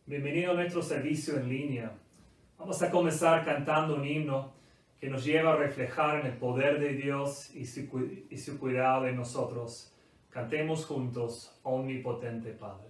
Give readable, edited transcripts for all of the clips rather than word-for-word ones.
Bienvenido a nuestro servicio en línea. Vamos a comenzar cantando un himno que nos lleva a reflejar en el poder de Dios y su cuidado de nosotros. Cantemos juntos, Omnipotente Padre.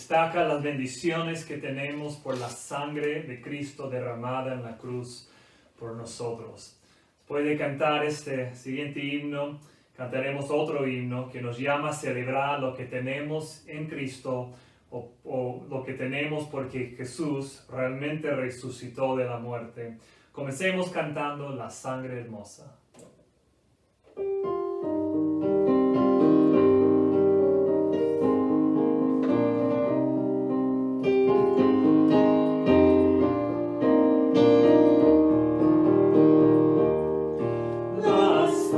Destaca las bendiciones que tenemos por la sangre de Cristo derramada en la cruz por nosotros. Después de cantar este siguiente himno, cantaremos otro himno que nos llama a celebrar lo que tenemos en Cristo o lo que tenemos porque Jesús realmente resucitó de la muerte. Comencemos cantando La Sangre Hermosa. Revelar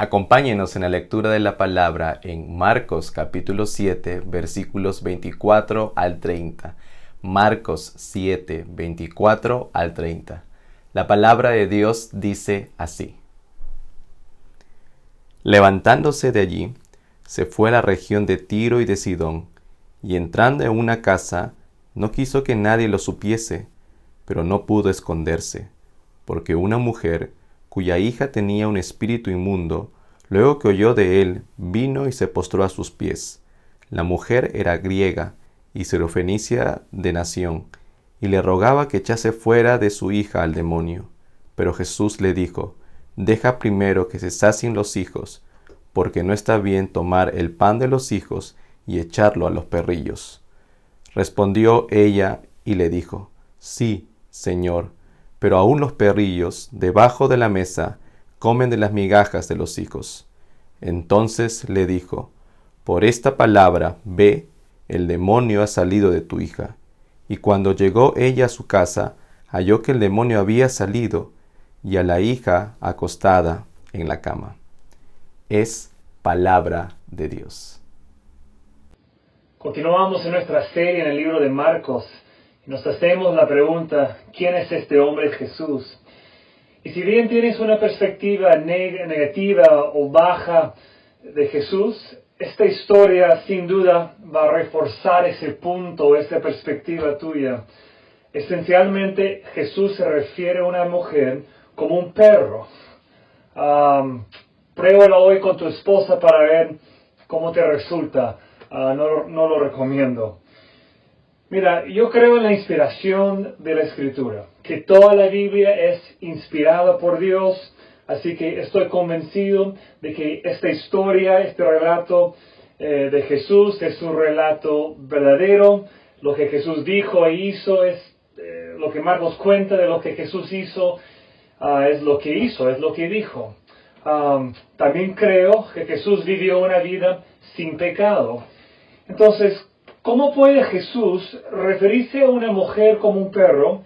Acompáñenos en la lectura de la palabra en Marcos capítulo 7, versículos 24 al 30. Marcos 7, 24 al 30. La palabra de Dios dice así. Levantándose de allí, se fue a la región de Tiro y de Sidón, y entrando en una casa, no quiso que nadie lo supiese, pero no pudo esconderse, porque una mujer, cuya hija tenía un espíritu inmundo, luego que oyó de él, vino y se postró a sus pies. La mujer era griega y sirofenicia de nación, y le rogaba que echase fuera de su hija al demonio. Pero Jesús le dijo, deja primero que se sacien los hijos, porque no está bien tomar el pan de los hijos y echarlo a los perrillos. Respondió ella y le dijo, sí, Señor, pero aún los perrillos, debajo de la mesa, comen de las migajas de los hijos. Entonces le dijo, por esta palabra, ve, el demonio ha salido de tu hija. Y cuando llegó ella a su casa, halló que el demonio había salido, y a la hija acostada en la cama. Es palabra de Dios. Continuamos en nuestra serie en el libro de Marcos y nos hacemos la pregunta, ¿quién es este hombre Jesús? Y si bien tienes una perspectiva negativa o baja de Jesús, esta historia sin duda va a reforzar ese punto, esa perspectiva tuya. Esencialmente Jesús se refiere a una mujer como un perro. Pruébalo hoy con tu esposa para ver cómo te resulta. No lo recomiendo. Mira, yo creo en la inspiración de la Escritura, que toda la Biblia es inspirada por Dios, así que estoy convencido de que esta historia, este relato de Jesús es un relato verdadero. Lo que Jesús dijo e hizo es lo que Marcos cuenta de lo que Jesús hizo, es lo que hizo, es lo que dijo. También creo que Jesús vivió una vida sin pecado. Entonces, ¿cómo puede Jesús referirse a una mujer como un perro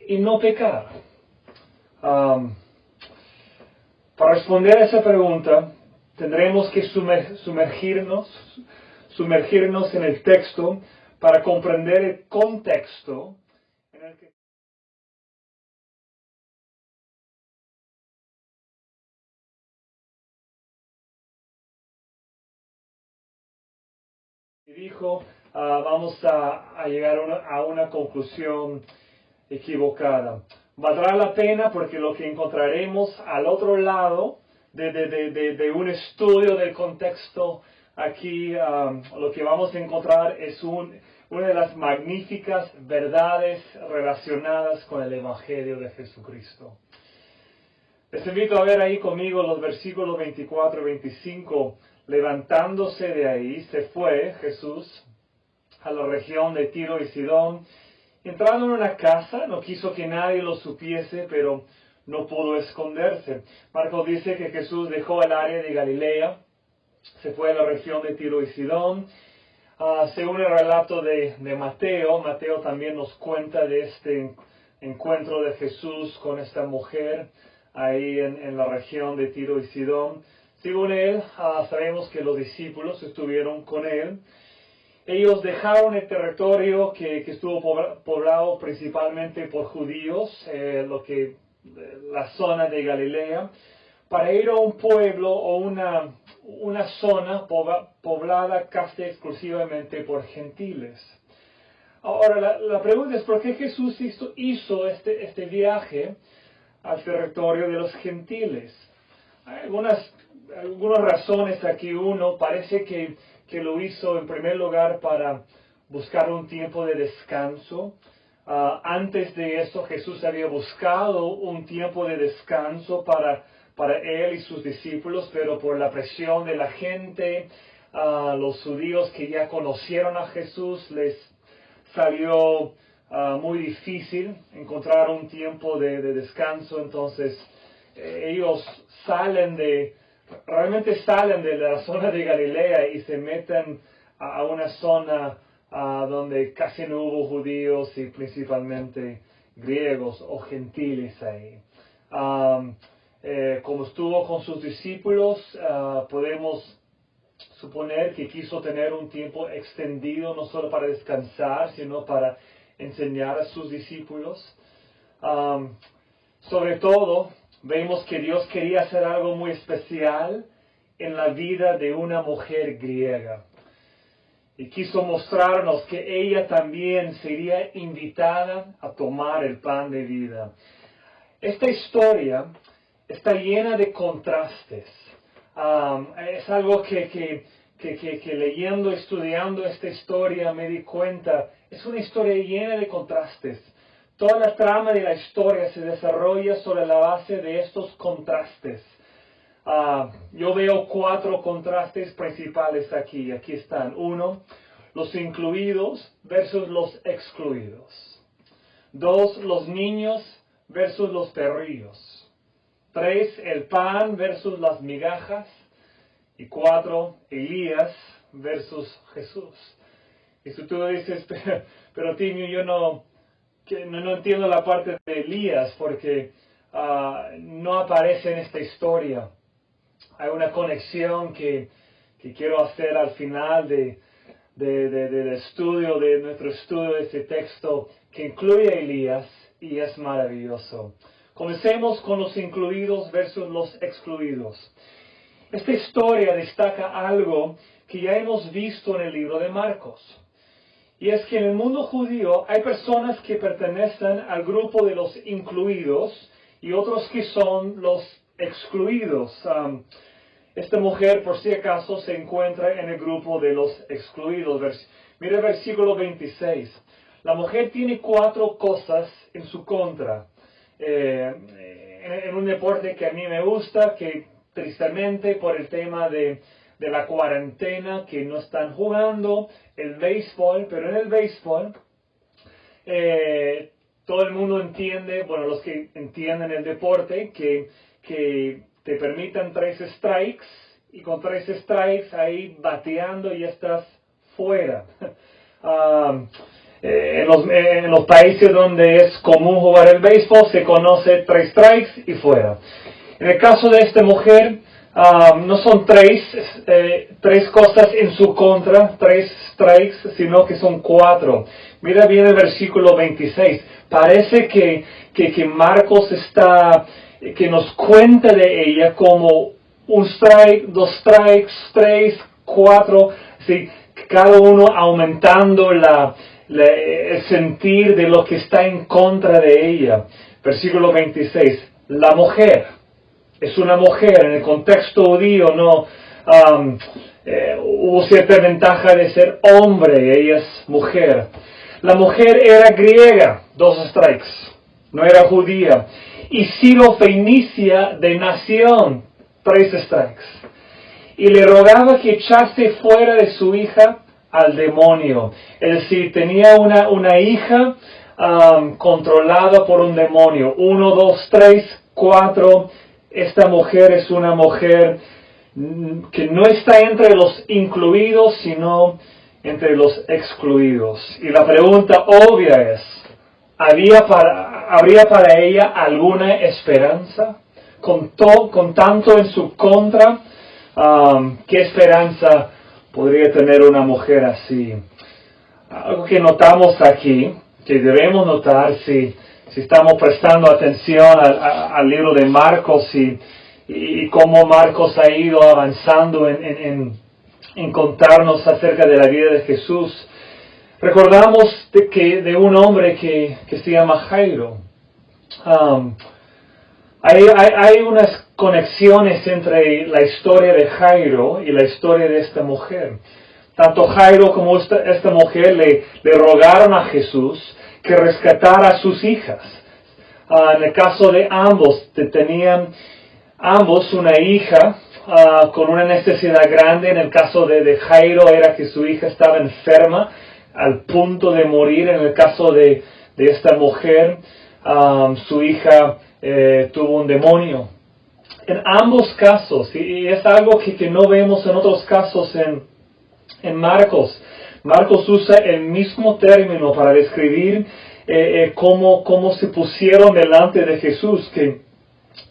y no pecar? Para responder a esa pregunta, tendremos que sumergirnos en el texto para comprender el contexto en el que dijo, vamos a llegar a una conclusión equivocada. Valdrá la pena porque lo que encontraremos al otro lado de un estudio del contexto aquí, lo que vamos a encontrar es una de las magníficas verdades relacionadas con el Evangelio de Jesucristo. Les invito a ver ahí conmigo los versículos 24 y 25. Levantándose de ahí, se fue Jesús a la región de Tiro y Sidón. Entrando en una casa, no quiso que nadie lo supiese, pero no pudo esconderse. Marcos dice que Jesús dejó el área de Galilea, se fue a la región de Tiro y Sidón. Según el relato de Mateo, Mateo también nos cuenta de este encuentro de Jesús con esta mujer ahí en la región de Tiro y Sidón. Según él, sabemos que los discípulos estuvieron con él. Ellos dejaron el territorio que estuvo poblado principalmente por judíos, la zona de Galilea, para ir a un pueblo o una zona poblada casi exclusivamente por gentiles. Ahora, la pregunta es, ¿por qué Jesús hizo este viaje al territorio de los gentiles? Hay algunas razones aquí. Uno, parece que lo hizo en primer lugar para buscar un tiempo de descanso. Antes de eso, Jesús había buscado un tiempo de descanso para él y sus discípulos, pero por la presión de la gente, los judíos que ya conocieron a Jesús, les salió muy difícil encontrar un tiempo de descanso. Entonces, ellos realmente salen de la zona de Galilea y se meten a una zona donde casi no hubo judíos y principalmente griegos o gentiles ahí. como estuvo con sus discípulos, podemos suponer que quiso tener un tiempo extendido, no solo para descansar, sino para enseñar a sus discípulos. Sobre todo, vemos que Dios quería hacer algo muy especial en la vida de una mujer griega. Y quiso mostrarnos que ella también sería invitada a tomar el pan de vida. Esta historia está llena de contrastes. Es algo que leyendo, estudiando esta historia me di cuenta. Es una historia llena de contrastes. Toda la trama de la historia se desarrolla sobre la base de estos contrastes. Yo veo 4 contrastes principales aquí. Aquí están. 1, los incluidos versus los excluidos. 2, los niños versus los perrillos. 3, el pan versus las migajas. Y 4, Elías versus Jesús. Y si tú dices, pero Timio, yo no entiendo la parte de Elías porque no aparece en esta historia. Hay una conexión que quiero hacer al final del estudio, de nuestro estudio de este texto, que incluye a Elías y es maravilloso. Comencemos con los incluidos versus los excluidos. Esta historia destaca algo que ya hemos visto en el libro de Marcos. Y es que en el mundo judío hay personas que pertenecen al grupo de los incluidos y otros que son los excluidos. Esta mujer, por si acaso, se encuentra en el grupo de los excluidos. Mira el versículo 26. La mujer tiene 4 cosas en su contra. En un deporte que a mí me gusta, que tristemente por el tema de la cuarentena, que no están jugando el béisbol, pero en el béisbol todo el mundo entiende, bueno, los que entienden el deporte, que te permitan 3 strikes, y con 3 strikes ahí bateando y estás fuera. En los países donde es común jugar el béisbol se conoce 3 strikes y fuera. En el caso de esta mujer, no son 3 cosas en su contra, 3 strikes, sino que son 4. Mira bien el versículo 26. Parece que Marcos que nos cuenta de ella como 1 strike, 2 strikes, 3, 4, ¿sí? Cada uno aumentando el sentir de lo que está en contra de ella. Versículo 26. La mujer. Es una mujer, en el contexto judío no hubo cierta ventaja de ser hombre, ella es mujer. La mujer era griega, 2 strikes, no era judía. Y Siro-Fenicia de nación, 3 strikes. Y le rogaba que echase fuera de su hija al demonio. Es decir, tenía una hija controlada por un demonio. 1, 2, 3, 4. Esta mujer es una mujer que no está entre los incluidos, sino entre los excluidos. Y la pregunta obvia es, ¿habría para ella alguna esperanza? Con tanto en su contra, ¿qué esperanza podría tener una mujer así? Algo que notamos aquí, que debemos notar si estamos prestando atención al libro de Marcos y cómo Marcos ha ido avanzando en contarnos acerca de la vida de Jesús. Recordamos de un hombre que se llama Jairo. Hay unas conexiones entre la historia de Jairo y la historia de esta mujer. Tanto Jairo como esta mujer le rogaron a Jesús que rescatara a sus hijas. En el caso de ambos, tenían ambos una hija con una necesidad grande. En el caso de Jairo era que su hija estaba enferma al punto de morir. En el caso de esta mujer, su hija tuvo un demonio. En ambos casos, y es algo que no vemos en otros casos en Marcos. Marcos usa el mismo término para describir cómo se pusieron delante de Jesús, que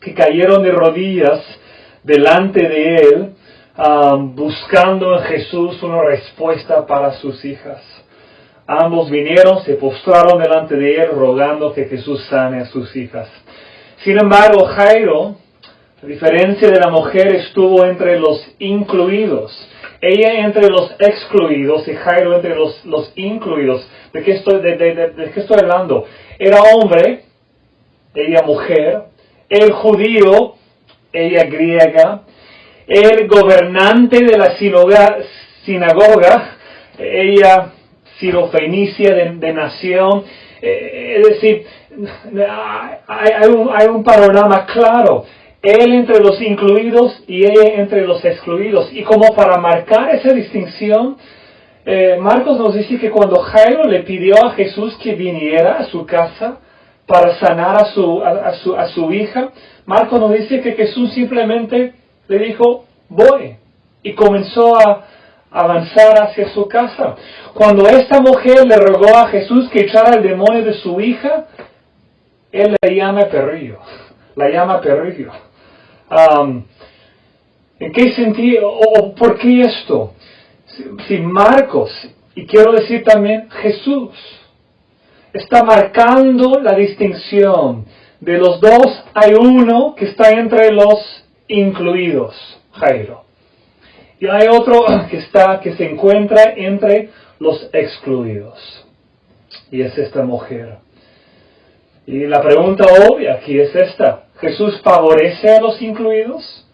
que cayeron de rodillas delante de él, buscando en Jesús una respuesta para sus hijas. Ambos vinieron, se postraron delante de él, rogando que Jesús sane a sus hijas. Sin embargo, Jairo, a diferencia de la mujer, estuvo entre los incluidos. Ella entre los excluidos y Jairo entre los incluidos. ¿De qué estoy hablando? Era hombre, ella mujer, el judío, ella griega, el gobernante de la sinagoga, ella sirofenicia de nación. Es decir, hay un panorama claro. Él entre los incluidos y ella entre los excluidos. Y como para marcar esa distinción, Marcos nos dice que cuando Jairo le pidió a Jesús que viniera a su casa para sanar a su hija, Marcos nos dice que Jesús simplemente le dijo, voy. Y comenzó a avanzar hacia su casa. Cuando esta mujer le rogó a Jesús que echara el demonio de su hija, él la llama perrillo. ¿En qué sentido? ¿O por qué esto? Si Marcos, y quiero decir también Jesús, está marcando la distinción. De los dos hay uno que está entre los incluidos, Jairo. Y hay otro que se encuentra entre los excluidos. Y es esta mujer. Y la pregunta obvia aquí es esta. ¿Jesús favorece a los incluidos?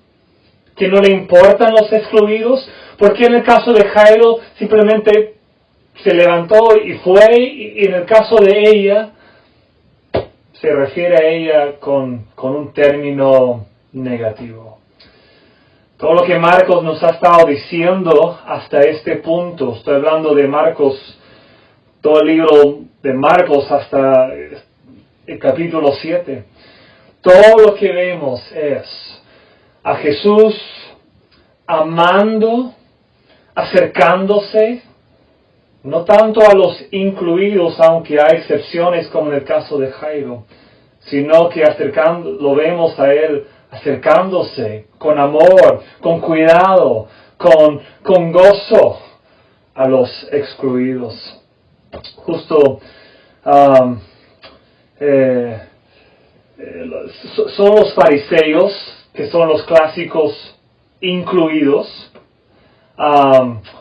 ¿Que no le importan los excluidos? ¿Por qué en el caso de Jairo simplemente se levantó y fue? Y en el caso de ella, se refiere a ella con un término negativo. Todo lo que Marcos nos ha estado diciendo hasta este punto, estoy hablando de Marcos, todo el libro de Marcos hasta el capítulo 7, todo lo que vemos es a Jesús amando, acercándose, no tanto a los incluidos, aunque hay excepciones como en el caso de Jairo, sino que lo vemos a él acercándose con amor, con cuidado, con gozo a los excluidos. Justo son los fariseos, que son los clásicos incluidos,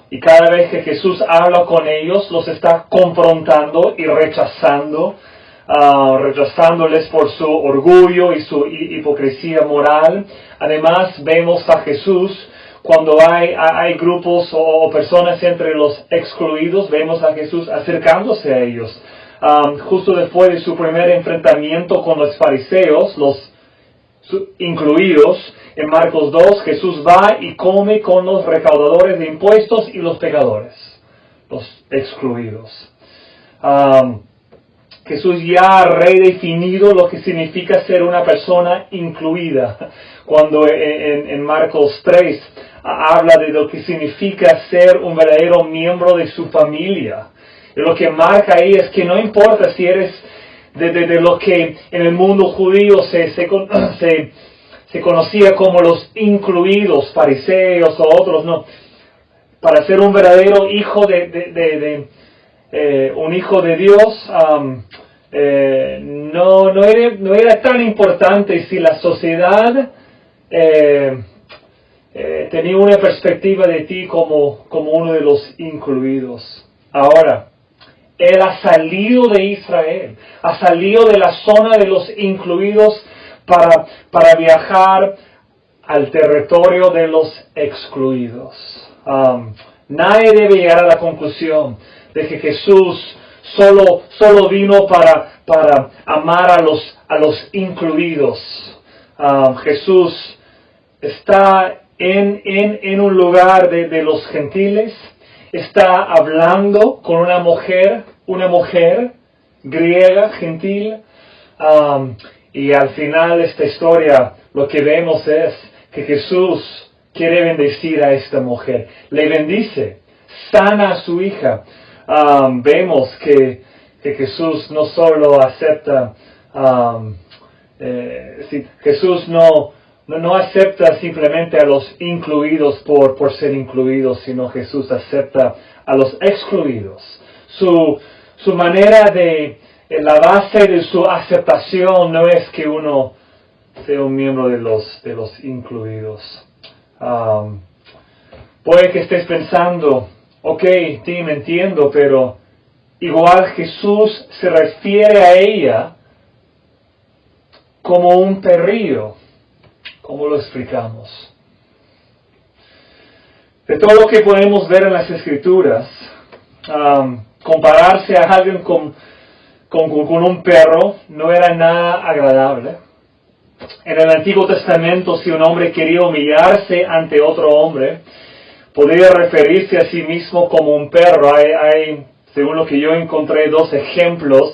y cada vez que Jesús habla con ellos, los está confrontando y rechazándoles por su orgullo y su hipocresía moral. Además, vemos a Jesús, cuando hay grupos o personas entre los excluidos, vemos a Jesús acercándose a ellos. Justo después de su primer enfrentamiento con los fariseos, los incluidos, en Marcos 2, Jesús va y come con los recaudadores de impuestos y los pecadores, los excluidos. Jesús ya ha redefinido lo que significa ser una persona incluida. Cuando en Marcos 3 habla de lo que significa ser un verdadero miembro de su familia. Y lo que marca ahí es que no importa si eres de lo que en el mundo judío se conocía como los incluidos, fariseos o otros, no. Para ser un verdadero hijo un hijo de Dios, no era tan importante si la sociedad tenía una perspectiva de ti como uno de los incluidos. Ahora, Él ha salido de Israel, ha salido de la zona de los incluidos para viajar al territorio de los excluidos. Nadie debe llegar a la conclusión de que Jesús solo vino para amar a los incluidos. Jesús está en un lugar de los gentiles, está hablando con una mujer griega, gentil, y al final de esta historia lo que vemos es que Jesús quiere bendecir a esta mujer. Le bendice, sana a su hija. Vemos que Jesús no solo acepta Jesús no acepta simplemente a los incluidos por ser incluidos, sino Jesús acepta a los excluidos. Su manera la base de su aceptación no es que uno sea un miembro de los incluidos. Puede que estés pensando, ok, Tim, entiendo, pero igual Jesús se refiere a ella como un perrillo. ¿Cómo lo explicamos? De todo lo que podemos ver en las Escrituras, compararse a alguien con un perro no era nada agradable. En el Antiguo Testamento, si un hombre quería humillarse ante otro hombre, podría referirse a sí mismo como un perro. Hay, según lo que yo encontré, 2 ejemplos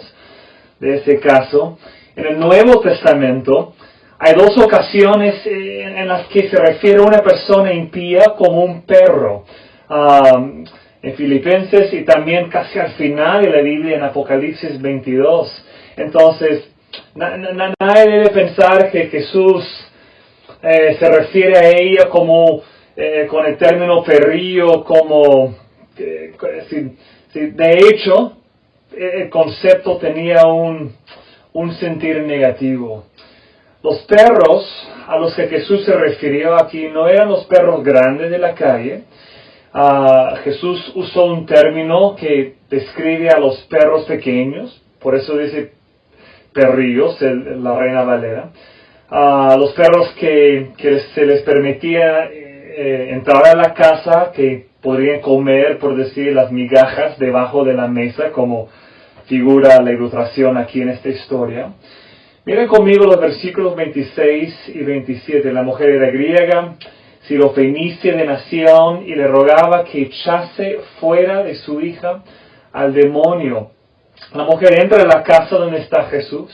de ese caso. En el Nuevo Testamento hay 2 ocasiones en las que se refiere a una persona impía como un perro. En Filipenses y también casi al final de la Biblia en Apocalipsis 22. Entonces, nadie debe pensar que Jesús se refiere a ella como con el término perrillo, como de hecho el concepto tenía un sentir negativo. Los perros a los que Jesús se refirió aquí no eran los perros grandes de la calle. Jesús usó un término que describe a los perros pequeños, por eso dice perrillos, la Reina Valera. Los perros que se les permitía entrar a la casa, que podrían comer, por decir, las migajas debajo de la mesa, como figura la ilustración aquí en esta historia. Miren conmigo los versículos 26 y 27. La mujer era griega, sirofenicia de nación, y le rogaba que echase fuera de su hija al demonio. La mujer entra a la casa donde está Jesús,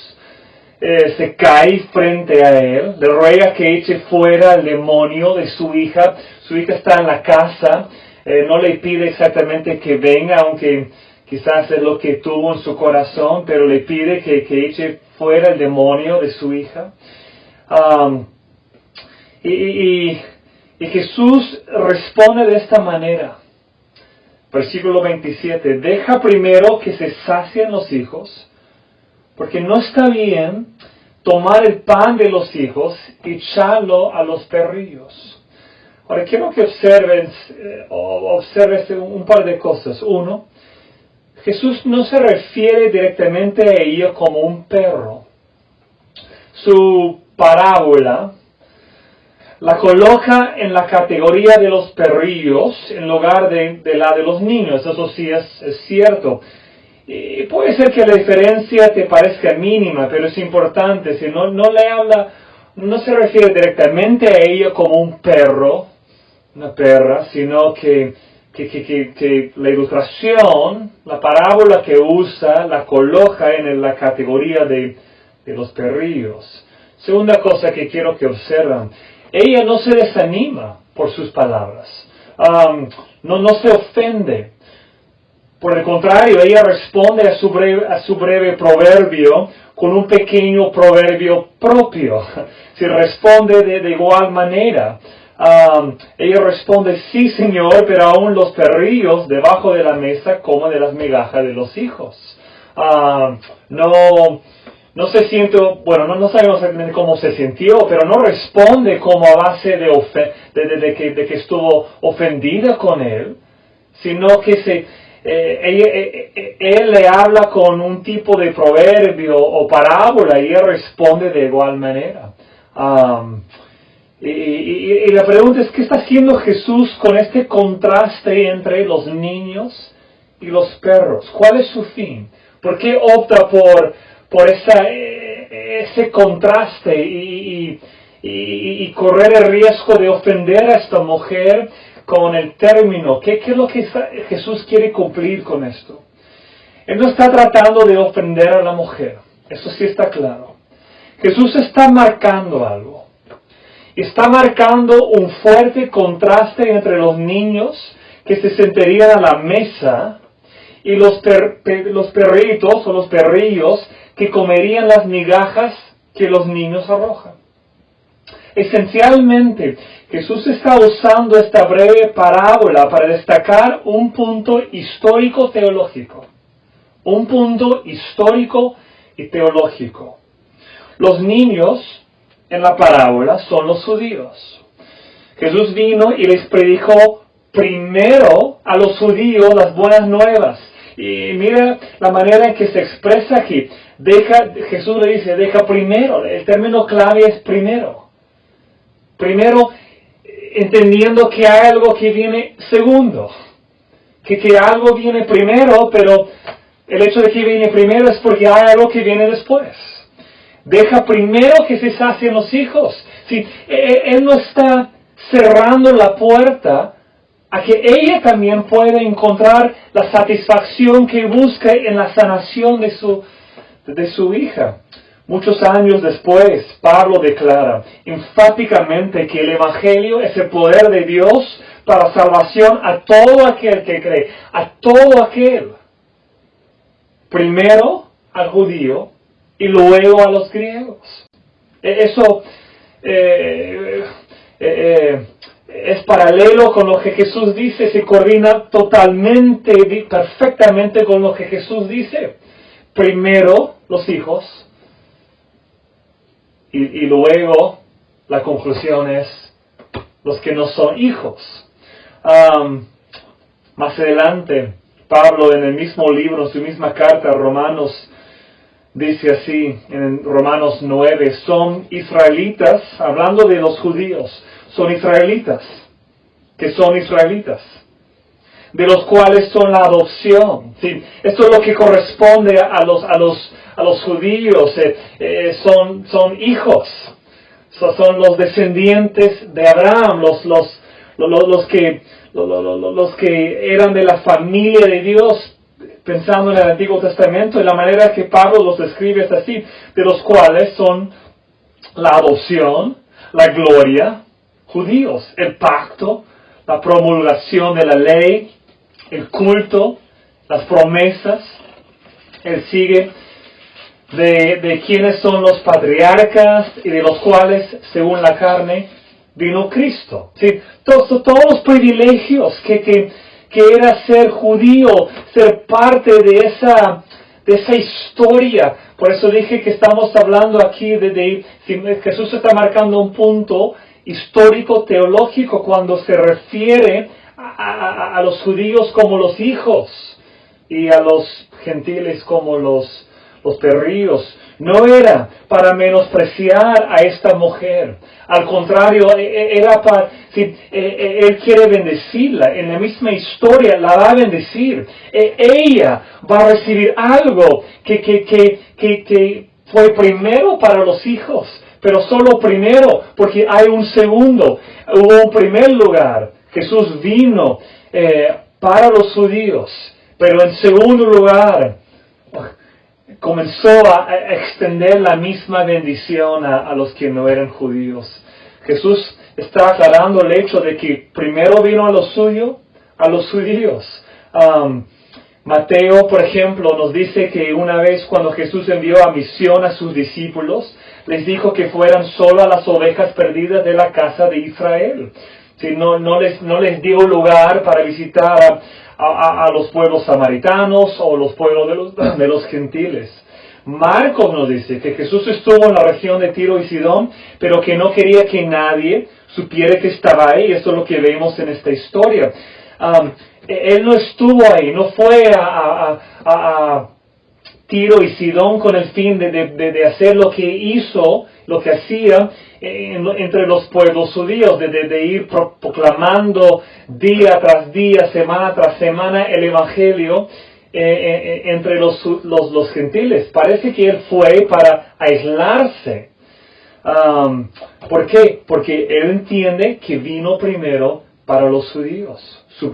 se cae frente a él, le ruega que eche fuera al demonio de su hija. Su hija está en la casa, no le pide exactamente que venga, aunque quizás es lo que tuvo en su corazón, pero le pide que eche fuera el demonio de su hija. Y Jesús responde de esta manera. Versículo 27. Deja primero que se sacien los hijos, porque no está bien tomar el pan de los hijos y echarlo a los perrillos. Ahora quiero que observes un par de cosas. Uno, Jesús no se refiere directamente a ella como un perro. Su parábola la coloca en la categoría de los perrillos en lugar de la de los niños. Eso sí es cierto. Y puede ser que la diferencia te parezca mínima, pero es importante. Si no se refiere directamente a ella como un perro, una perra, sino que la ilustración, la parábola que usa, la coloca en la categoría de los perrillos. Segunda cosa que quiero que observen. Ella no se desanima por sus palabras. No se ofende. Por el contrario, ella responde a su breve proverbio con un pequeño proverbio propio. Se responde de igual manera. Ella responde, sí señor, pero aún los perrillos debajo de la mesa comen de las migajas de los hijos. No se siente, bueno, no sabemos exactamente cómo se sintió, pero no responde como a base de que estuvo ofendida con él, sino que él le habla con un tipo de proverbio o parábola y ella responde de igual manera. Y la pregunta es, ¿qué está haciendo Jesús con este contraste entre los niños y los perros? ¿Cuál es su fin? ¿Por qué opta por ese contraste y correr el riesgo de ofender a esta mujer con el término? ¿Qué es lo que Jesús quiere cumplir con esto? Él no está tratando de ofender a la mujer, eso sí está claro. Jesús está marcando algo. Está marcando un fuerte contraste entre los niños que se sentarían a la mesa y los perritos o los perrillos que comerían las migajas que los niños arrojan. Esencialmente, Jesús está usando esta breve parábola para destacar un punto histórico teológico. Un punto histórico y teológico. Los niños en la parábola son los judíos. Jesús vino y les predicó primero a los judíos las buenas nuevas. Y mira la manera en que se expresa aquí. Jesús le dice, deja primero. El término clave es primero. Primero, entendiendo que hay algo que viene segundo. Que algo viene primero, pero el hecho de que viene primero es porque hay algo que viene después. Deja primero que se sacien los hijos. Sí, él no está cerrando la puerta a que ella también pueda encontrar la satisfacción que busca en la sanación de su hija. Muchos años después, Pablo declara enfáticamente que el Evangelio es el poder de Dios para salvación a todo aquel que cree, a todo aquel. Primero al judío y luego a los griegos. Eso es paralelo con lo que Jesús dice, se coordina totalmente, perfectamente con lo que Jesús dice. Primero los hijos y luego la conclusión es los que no son hijos. Más adelante, Pablo en el mismo libro, en su misma carta a Romanos, dice así, en Romanos 9, son israelitas, hablando de los judíos, son israelitas, que son israelitas, de los cuales son la adopción. ¿Sí? Esto es lo que corresponde a los judíos, son hijos, son los descendientes de Abraham, los que eran de la familia de Dios, pensando en el Antiguo Testamento, y la manera que Pablo los describe es así, de los cuales son la adopción, la gloria, judíos, el pacto, la promulgación de la ley, el culto, las promesas. Él sigue de quienes son los patriarcas y de los cuales, según la carne, vino Cristo. ¿Sí? Todos los privilegios que era ser judío, ser parte de esa historia. Por eso dije que estamos hablando aquí Jesús está marcando un punto histórico, teológico, cuando se refiere a los judíos como los hijos y a los gentiles como los perrillos. No era para menospreciar a esta mujer. Al contrario, era él quiere bendecirla. En la misma historia la va a bendecir. Ella va a recibir algo que fue primero para los hijos. Pero solo primero, porque hay un segundo. Hubo un primer lugar. Jesús vino para los judíos. Pero en segundo lugar, comenzó a extender la misma bendición a los que no eran judíos. Jesús está aclarando el hecho de que primero vino a los judíos. Mateo, por ejemplo, nos dice que una vez cuando Jesús envió a misión a sus discípulos, les dijo que fueran solo a las ovejas perdidas de la casa de Israel. Sí, no les dio lugar para visitar a los pueblos samaritanos o los pueblos de los gentiles. Marcos nos dice que Jesús estuvo en la región de Tiro y Sidón, pero que no quería que nadie supiera que estaba ahí. Esto es lo que vemos en esta historia. Él no estuvo ahí, no fue a Tiro y Sidón con el fin de hacer lo que hacía entre los pueblos judíos, de ir proclamando día tras día, semana tras semana el Evangelio entre los gentiles. Parece que él fue para aislarse. ¿Por qué? Porque él entiende que vino primero para los judíos. Su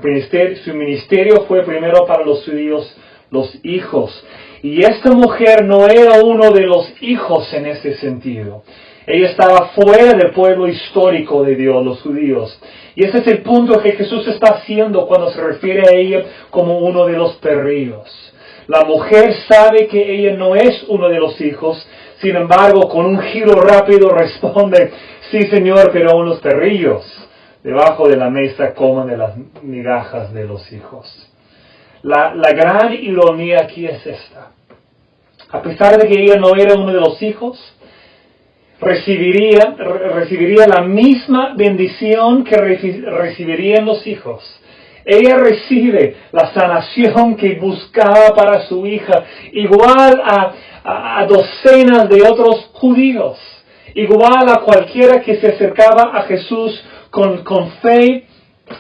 ministerio fue primero para los judíos, los hijos. Y esta mujer no era uno de los hijos en ese sentido. Ella estaba fuera del pueblo histórico de Dios, los judíos. Y ese es el punto que Jesús está haciendo cuando se refiere a ella como uno de los perrillos. La mujer sabe que ella no es uno de los hijos, Sin embargo, con un giro rápido responde, sí Señor, pero unos perrillos debajo de la mesa comen de las migajas de los hijos. La gran ironía aquí es esta. A pesar de que ella no era uno de los hijos, recibiría la misma bendición que recibirían los hijos. Ella recibe la sanación que buscaba para su hija, igual a docenas de otros judíos, igual a cualquiera que se acercaba a Jesús con fe.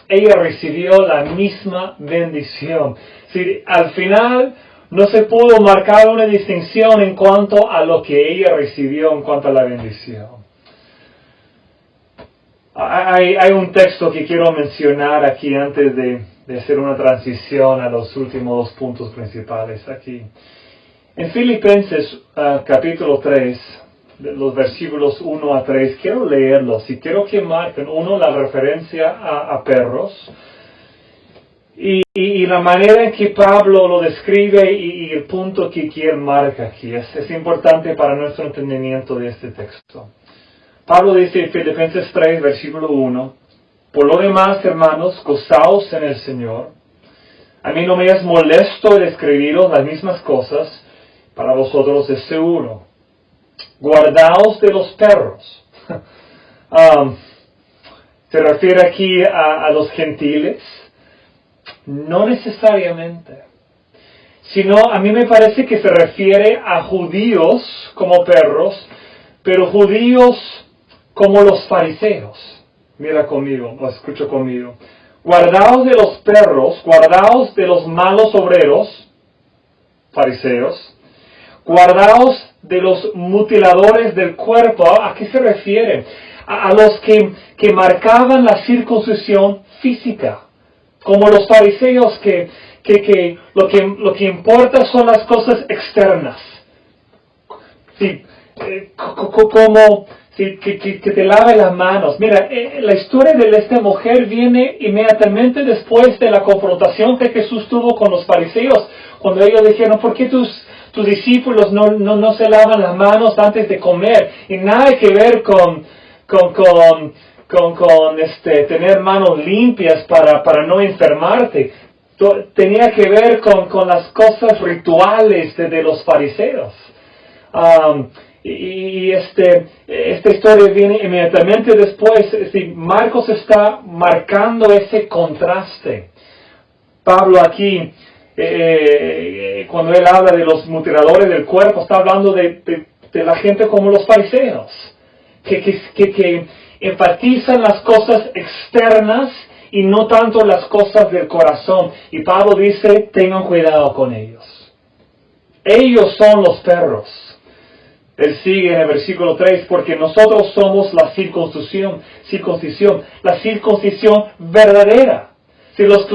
Ella recibió la misma bendición. Si al final no se pudo marcar una distinción en cuanto a lo que ella recibió en cuanto a la bendición. Hay un texto que quiero mencionar aquí antes de hacer una transición a los últimos dos puntos principales aquí. En Filipenses capítulo 3, los versículos 1 a 3, quiero leerlos y quiero que marquen, uno, la referencia a perros, y la manera en que Pablo lo describe y el punto que él marca aquí. Es importante para nuestro entendimiento de este texto. Pablo dice en Filipenses 3, versículo 1, por lo demás, hermanos, gozaos en el Señor. A mí no me es molesto el escribiros las mismas cosas, para vosotros es seguro. Guardaos de los perros. ¿Se refiere aquí a los gentiles? No necesariamente. Sino, a mí me parece que se refiere a judíos como perros, pero judíos como los fariseos. Mira conmigo, o escucha conmigo. Guardaos de los perros, guardaos de los malos obreros, fariseos. Guardaos de los mutiladores del cuerpo. ¿A qué se refiere? A los que marcaban la circuncisión física. Como los fariseos que lo que importa son las cosas externas. Sí, como que te lave las manos. Mira, la historia de esta mujer viene inmediatamente después de la confrontación que Jesús tuvo con los fariseos, cuando ellos dijeron, ¿por qué tus discípulos no se lavan las manos antes de comer? Y nada que ver con tener manos limpias para no enfermarte. Tenía que ver con las cosas rituales de los fariseos. Esta historia viene inmediatamente después. Marcos está marcando ese contraste. Pablo aquí, cuando él habla de los mutiladores del cuerpo, está hablando de la gente como los fariseos, que enfatizan las cosas externas y no tanto las cosas del corazón. Y Pablo dice, tengan cuidado con ellos. Ellos son los perros. Él sigue en el versículo 3, porque nosotros somos la circuncisión, la circuncisión verdadera. Si los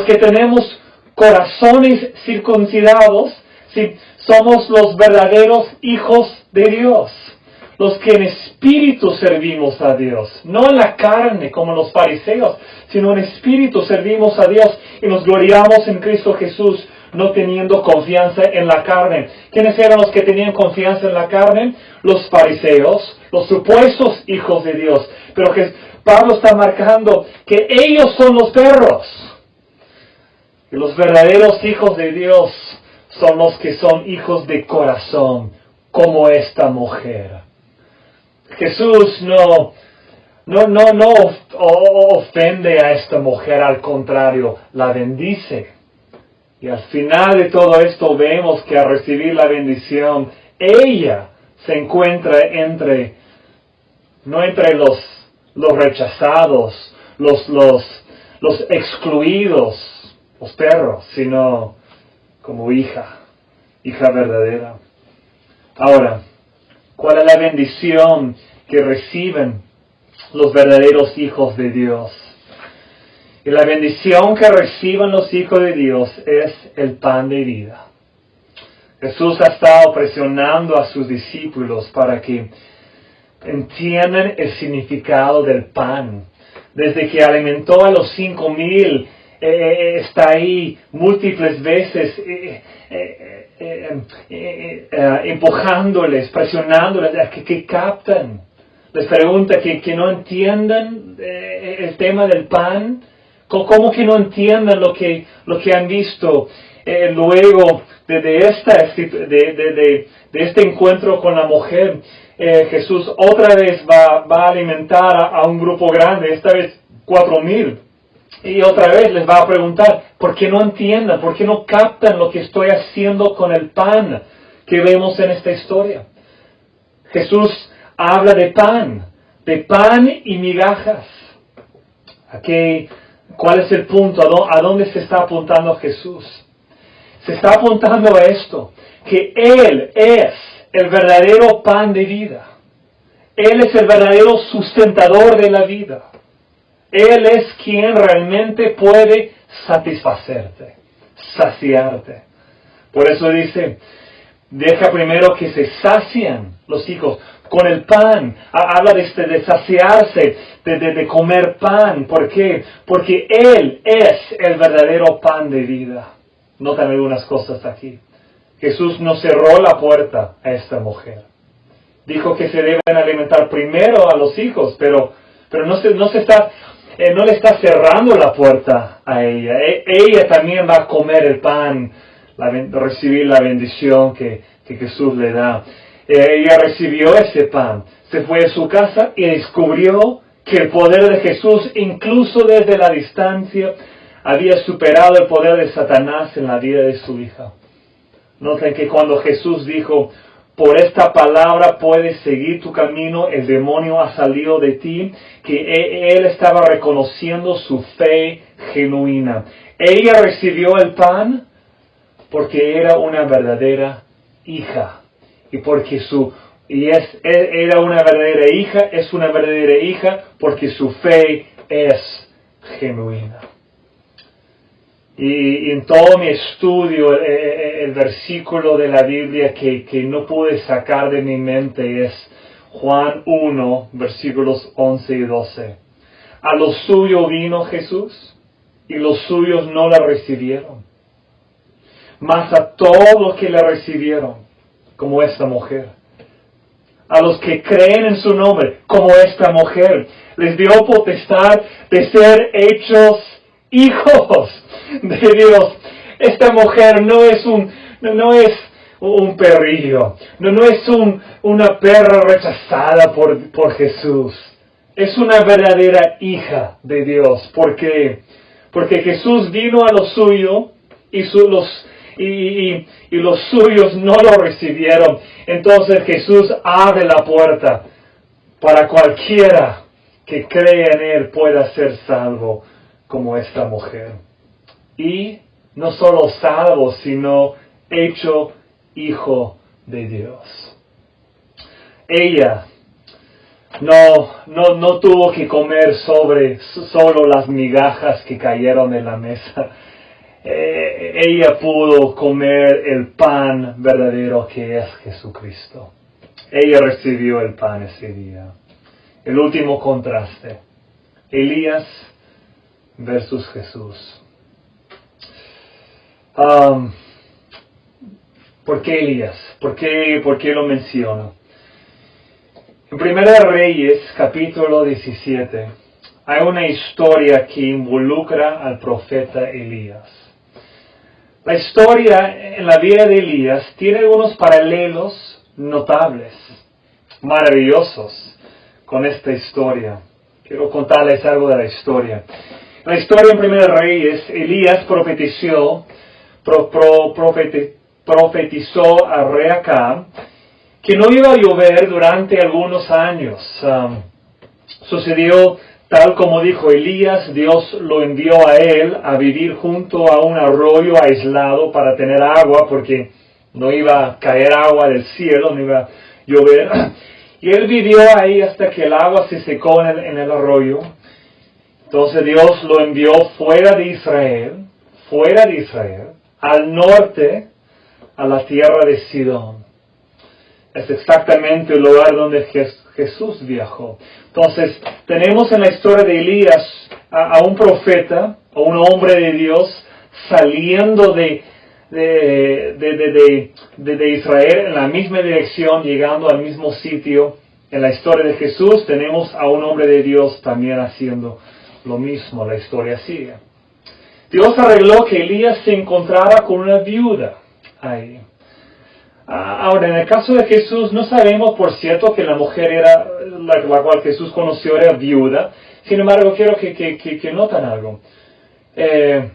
que tenemos corazones circuncidados, si somos los verdaderos hijos de Dios, los que en espíritu servimos a Dios, no en la carne como los fariseos, sino en espíritu servimos a Dios y nos gloriamos en Cristo Jesús, no teniendo confianza en la carne. ¿Quiénes eran los que tenían confianza en la carne? Los fariseos, los supuestos hijos de Dios. Pero que Pablo está marcando que ellos son los perros. Y los verdaderos hijos de Dios son los que son hijos de corazón, como esta mujer. Jesús no ofende a esta mujer, al contrario, la bendice. Y al final de todo esto vemos que al recibir la bendición, ella se encuentra no entre los rechazados, los excluidos, los perros, sino como hija verdadera. Ahora, ¿cuál es la bendición que reciben los verdaderos hijos de Dios? Y la bendición que reciben los hijos de Dios es el pan de vida. Jesús ha estado presionando a sus discípulos para que entiendan el significado del pan. Desde que alimentó a los 5,000 está ahí múltiples veces empujándoles, presionándoles a que capten. Les pregunta que no entiendan el tema del pan. ¿Cómo que no entiendan lo que han visto? Luego de este encuentro con la mujer, Jesús otra vez va a alimentar a un grupo grande, esta vez 4,000. Y otra vez les va a preguntar, ¿por qué no entiendan? ¿Por qué no captan lo que estoy haciendo con el pan que vemos en esta historia? Jesús habla de pan y migajas. ¿Cuál es el punto? ¿A dónde se está apuntando Jesús? Se está apuntando a esto, que Él es el verdadero pan de vida. Él es el verdadero sustentador de la vida. Él es quien realmente puede satisfacerte, saciarte. Por eso dice, deja primero que se sacien los hijos con el pan. Habla de saciarse, de comer pan. ¿Por qué? Porque Él es el verdadero pan de vida. Notan algunas cosas aquí. Jesús no cerró la puerta a esta mujer. Dijo que se deben alimentar primero a los hijos, pero no le está cerrando la puerta a ella. Ella también va a comer el pan, recibir la bendición que Jesús le da. Ella recibió ese pan, se fue a su casa y descubrió que el poder de Jesús, incluso desde la distancia, había superado el poder de Satanás en la vida de su hija. Noten que cuando Jesús dijo, por esta palabra puedes seguir tu camino, el demonio ha salido de ti, que él estaba reconociendo su fe genuina. Ella recibió el pan porque era una verdadera hija. Y porque era una verdadera hija, es una verdadera hija porque su fe es genuina. Y en todo mi estudio, el versículo de la Biblia que no pude sacar de mi mente es Juan 1, versículos 11 y 12. A lo suyo vino Jesús, y los suyos no la recibieron. Mas a todos los que la recibieron, como esta mujer, a los que creen en su nombre, como esta mujer, les dio potestad de ser hechos hijos de Dios. Esta mujer no es un perrillo, no es una perra rechazada por Jesús. Es una verdadera hija de Dios. ¿Por qué? Porque Jesús vino a lo suyo y los suyos no lo recibieron. Entonces Jesús abre la puerta para cualquiera que cree en Él pueda ser salvo como esta mujer. Y no solo salvo, sino hecho hijo de Dios. Ella no tuvo que comer solo las migajas que cayeron en la mesa. Ella pudo comer el pan verdadero que es Jesucristo. Ella recibió el pan ese día. El último contraste. Elías versus Jesús. ¿Por qué Elías? ¿Por qué lo menciono? En Primera de Reyes, capítulo 17, hay una historia que involucra al profeta Elías. La historia en la vida de Elías tiene algunos paralelos notables, maravillosos con esta historia. Quiero contarles algo de la historia. En la historia en Primera de Reyes, Elías profetizó al rey Acab que no iba a llover durante algunos años. Sucedió tal como dijo Elías. Dios lo envió a él a vivir junto a un arroyo aislado para tener agua, porque no iba a caer agua del cielo, no iba a llover. Y él vivió ahí hasta que el agua se secó en el arroyo. Entonces Dios lo envió fuera de Israel, al norte, a la tierra de Sidón. Es exactamente el lugar donde Jesús viajó. Entonces, tenemos en la historia de Elías a un profeta, a un hombre de Dios saliendo de Israel en la misma dirección, llegando al mismo sitio. En la historia de Jesús tenemos a un hombre de Dios también haciendo lo mismo. La historia sigue. Dios arregló que Elías se encontrara con una viuda ahí. Ahora, en el caso de Jesús, no sabemos, por cierto, que la mujer era la cual Jesús conoció era viuda. Sin embargo, quiero que noten algo. Queda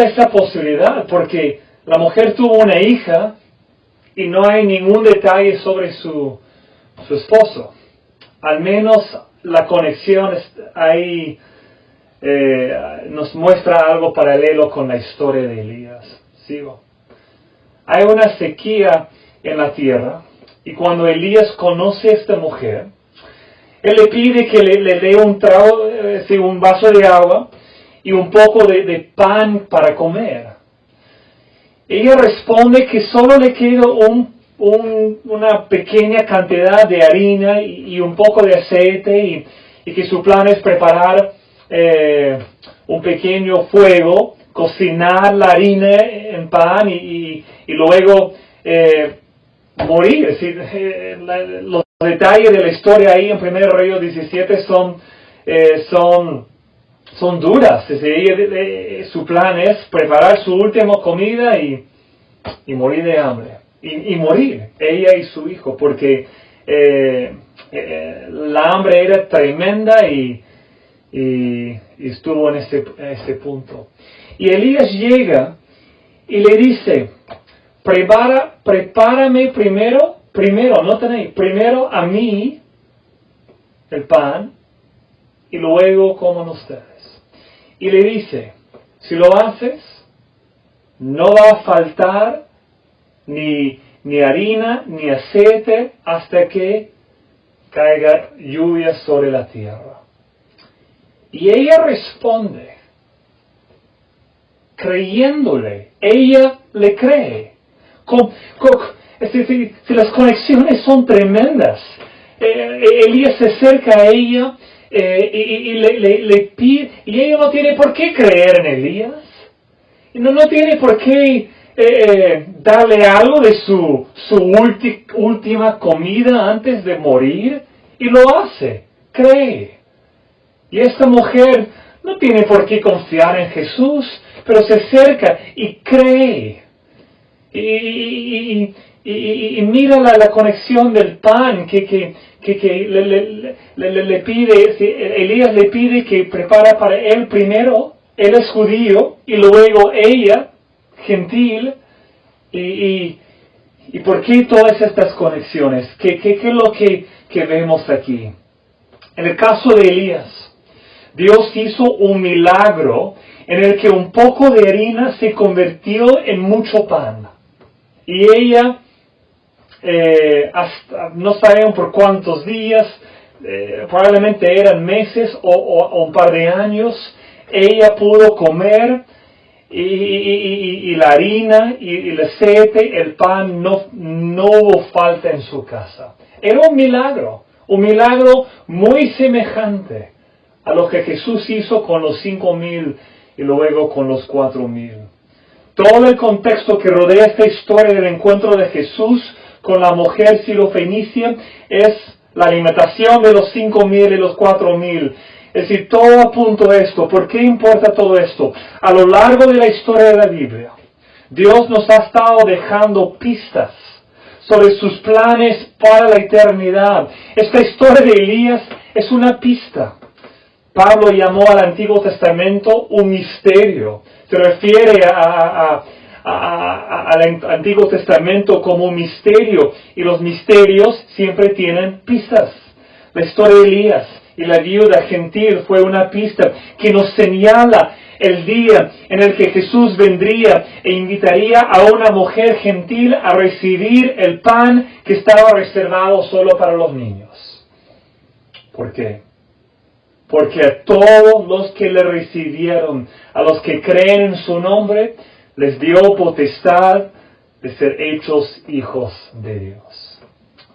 esa posibilidad, porque la mujer tuvo una hija y no hay ningún detalle sobre su esposo. Al menos la conexión ahí nos muestra algo paralelo con la historia de Elías. Sigo. Hay una sequía en la tierra, y cuando Elías conoce a esta mujer, él le pide que le dé un vaso de agua y un poco de pan para comer. Ella responde que solo le queda una pequeña cantidad de harina y un poco de aceite, y que su plan es preparar un pequeño fuego, cocinar la harina en pan y luego morir. Es decir, los detalles de la historia ahí en 1 Reyes 17 son duras. Es decir, su plan es preparar su última comida y morir de hambre. Y morir, ella y su hijo, porque la hambre era tremenda y estuvo en ese punto. Y Elías llega y le dice, prepárame primero, noten ahí, primero a mí el pan y luego coman ustedes. Y le dice, si lo haces, no va a faltar ni harina ni aceite hasta que caiga lluvia sobre la tierra. Y ella responde, creyéndole, ella le cree. Es decir, si las conexiones son tremendas, Elías se acerca a ella y le pide, y ella no tiene por qué creer en Elías, y no tiene por qué darle algo de su última comida antes de morir, y lo hace, cree. Y esta mujer no tiene por qué confiar en Jesús, pero se acerca y cree. Y mira la conexión del pan que le pide, Elías le pide que prepara para él primero, él es judío, y luego ella, gentil, y ¿por qué todas estas conexiones? ¿Qué es lo que vemos aquí? En el caso de Elías, Dios hizo un milagro en el que un poco de harina se convirtió en mucho pan. Y ella, hasta, no sabemos por cuántos días, probablemente eran meses o un par de años, ella pudo comer y la harina y el aceite, el pan, no hubo falta en su casa. Era un milagro muy semejante a lo que Jesús hizo con los 5,000 y luego con los 4,000. Todo el contexto que rodea esta historia del encuentro de Jesús con la mujer sirofenicia es la alimentación de los 5,000 y los 4,000. Es decir, todo apunta a esto. ¿Por qué importa todo esto? A lo largo de la historia de la Biblia, Dios nos ha estado dejando pistas sobre sus planes para la eternidad. Esta historia de Elías es una pista. Pablo llamó al Antiguo Testamento un misterio. Se refiere al Antiguo Testamento como un misterio, y los misterios siempre tienen pistas. La historia de Elías y la viuda gentil fue una pista que nos señala el día en el que Jesús vendría e invitaría a una mujer gentil a recibir el pan que estaba reservado solo para los niños. ¿Por qué? Porque a todos los que le recibieron, a los que creen en su nombre, les dio potestad de ser hechos hijos de Dios.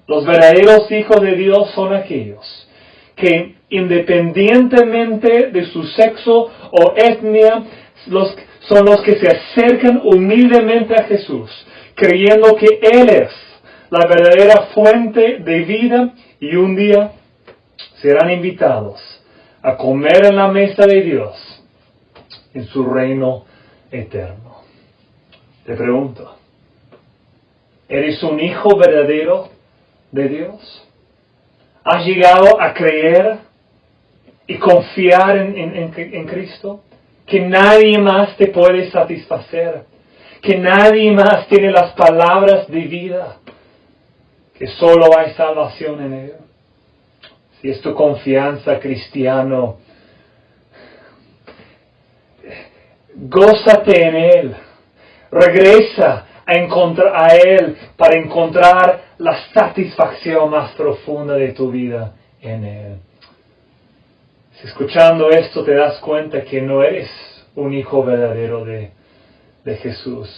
Los verdaderos hijos de Dios son aquellos que independientemente de su sexo o etnia, son los que se acercan humildemente a Jesús, creyendo que Él es la verdadera fuente de vida, y un día serán invitados a comer en la mesa de Dios en su reino eterno. Te pregunto, ¿eres un hijo verdadero de Dios? ¿Has llegado a creer y confiar en Cristo? Que nadie más te puede satisfacer, que nadie más tiene las palabras de vida, que solo hay salvación en Él. Si es tu confianza, cristiano, gózate en Él, regresa a Él para encontrar la satisfacción más profunda de tu vida en Él. Si escuchando esto te das cuenta que no eres un hijo verdadero de Jesús,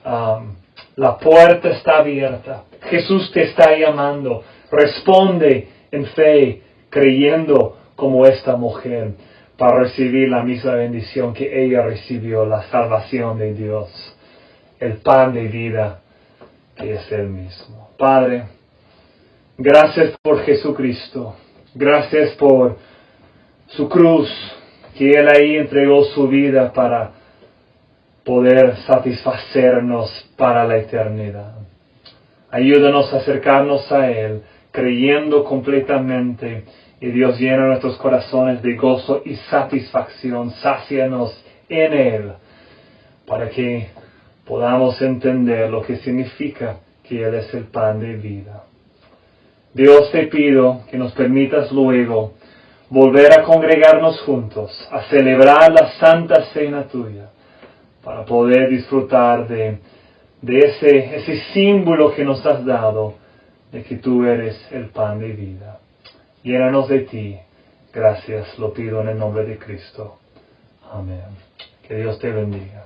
la puerta está abierta. Jesús te está llamando. Responde en fe, creyendo como esta mujer, para recibir la misma bendición que ella recibió, la salvación de Dios, el pan de vida que es Él mismo. Padre, gracias por Jesucristo. Gracias por su cruz, que Él ahí entregó su vida para poder satisfacernos para la eternidad. Ayúdanos a acercarnos a Él, creyendo completamente, y Dios llena nuestros corazones de gozo y satisfacción. Sácianos en Él, para que podamos entender lo que significa que Él es el pan de vida. Dios, te pido que nos permitas luego volver a congregarnos juntos, a celebrar la Santa Cena tuya, para poder disfrutar de ese símbolo que nos has dado, de que tú eres el pan de vida. Llénanos de ti. Gracias, lo pido en el nombre de Cristo. Amén. Que Dios te bendiga.